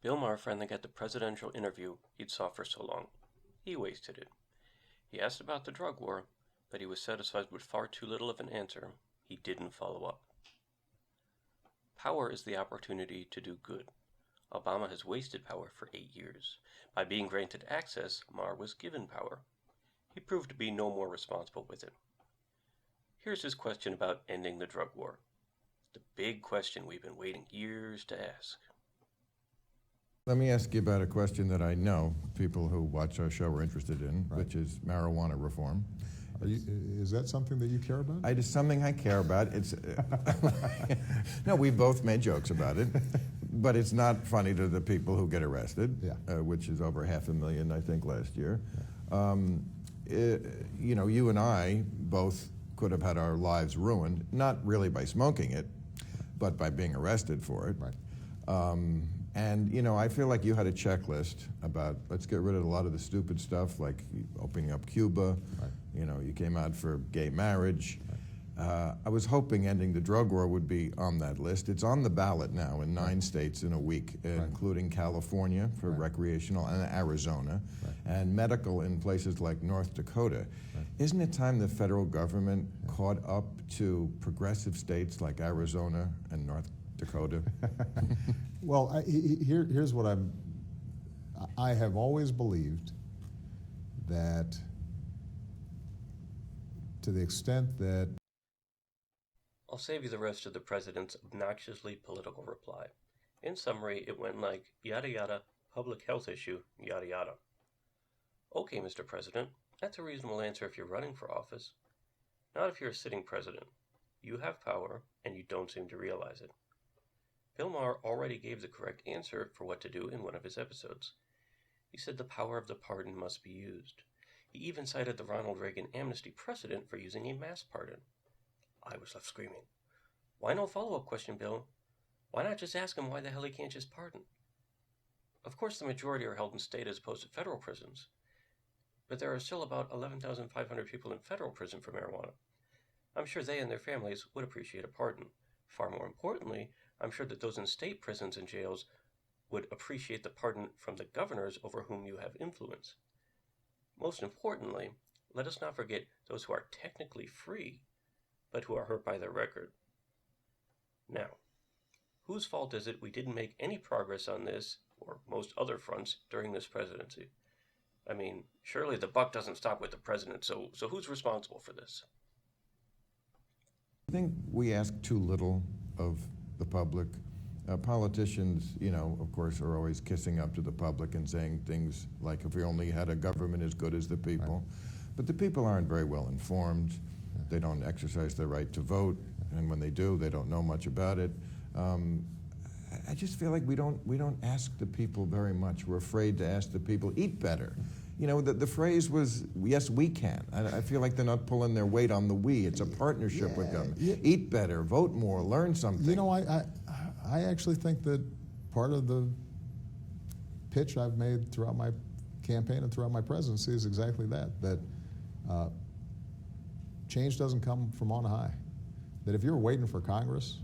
Bill Maher finally got the presidential interview he'd sought for so long. He wasted it. He asked about the drug war, but he was satisfied with far too little of an answer. He didn't follow up. Power is the opportunity to do good. Obama has wasted power for 8 years. By being granted access, Maher was given power. He proved to be no more responsible with it. Here's his question about ending the drug war. The big question we've been waiting years to ask. Let me ask you about a question that I know people who watch our show are interested in, Right. which is marijuana reform. Is that something that you care about? It is something I care about. It's no, we both made jokes about it, but it's not funny to the people who get arrested, Yeah. Which is over 500,000, I think, last year. You and I both could have had our lives ruined, not really by smoking it, but by being arrested for it. Right. I feel like you had a checklist about let's get rid of a lot of the stupid stuff, like opening up Cuba. Right. You came out for gay marriage. I was hoping ending the drug war would be on that list. It's on the ballot now in 9 states in a week, including California for recreational and Arizona, and medical in places like North Dakota. Isn't it time the federal government caught up to progressive states like Arizona and North Dakota? Well, here's what I have always believed that to the extent that I'll save you the rest of the president's obnoxiously political reply. In summary, it went like yada yada, public health issue, yada yada. Okay, Mr. President, that's a reasonable answer if you're running for office. Not if you're a sitting president. You have power, and you don't seem to realize it. Bill Maher already gave the correct answer for what to do in one of his episodes. He said the power of the pardon must be used. He even cited the Ronald Reagan amnesty precedent for using a mass pardon. I was left screaming. Why no follow-up question, Bill? Why not just ask him why the hell he can't just pardon? Of course, the majority are held in state as opposed to federal prisons, but there are still about 11,500 people in federal prison for marijuana. I'm sure they and their families would appreciate a pardon. Far more importantly, I'm sure that those in state prisons and jails would appreciate the pardon from the governors over whom you have influence. Most importantly, let us not forget those who are technically free, but who are hurt by their record. Now, whose fault is it we didn't make any progress on this, or most other fronts, during this presidency? I mean, surely the buck doesn't stop with the president, so who's responsible for this? I think we ask too little of the public. Politicians, of course, are always kissing up to the public and saying things like, if we only had a government as good as the people. Right. But the people aren't very well informed. They don't exercise their right to vote, and when they do, they don't know much about it. I just feel like we don't ask the people very much. We're afraid to ask the people, eat better. The phrase was, yes, we can. I feel like they're not pulling their weight on the we. It's a partnership with them. Eat better, vote more, learn something. I actually think that part of the pitch I've made throughout my campaign and throughout my presidency is exactly that change doesn't come from on high. That if you're waiting for Congress,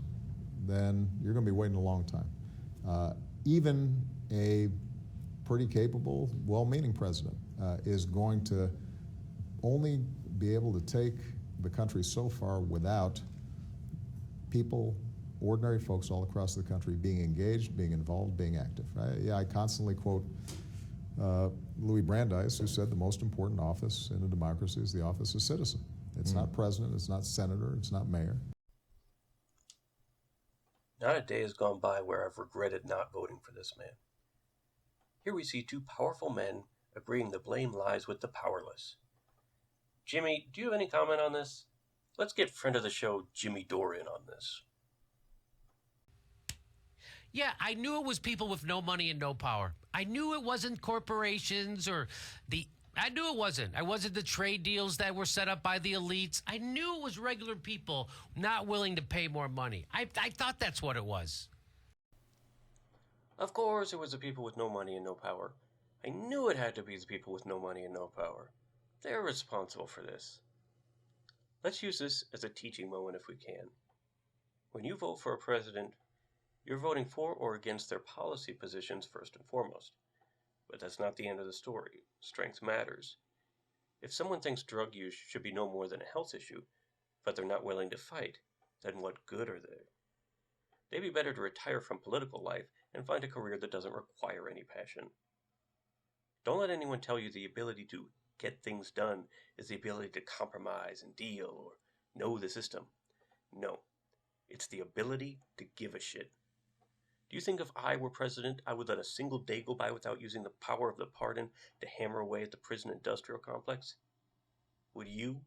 then you're going to be waiting a long time. Even a pretty capable, well-meaning president is going to only be able to take the country so far without people, ordinary folks all across the country being engaged, being involved, being active. I constantly quote Louis Brandeis, who said the most important office in a democracy is the office of citizen. It's not president, it's not senator, it's not mayor. Not a day has gone by where I've regretted not voting for this man. Here we see two powerful men agreeing the blame lies with the powerless. Jimmy, do you have any comment on this? Let's get friend of the show Jimmy Dore in on this. Yeah, I knew it was people with no money and no power. I knew it wasn't corporations I knew it wasn't. I wasn't the trade deals that were set up by the elites. I knew it was regular people not willing to pay more money. I thought that's what it was. Of course it was the people with no money and no power. I knew it had to be the people with no money and no power. They're responsible for this. Let's use this as a teaching moment if we can. When you vote for a president, You're voting for or against their policy positions first and foremost. But that's not the end of the story. Strength matters. If someone thinks drug use should be no more than a health issue, but they're not willing to fight, then what good are they? They'd be better to retire from political life and find a career that doesn't require any passion. Don't let anyone tell you the ability to get things done is the ability to compromise and deal or know the system. No, it's the ability to give a shit. Do you think if I were president, I would let a single day go by without using the power of the pardon to hammer away at the prison industrial complex? Would you?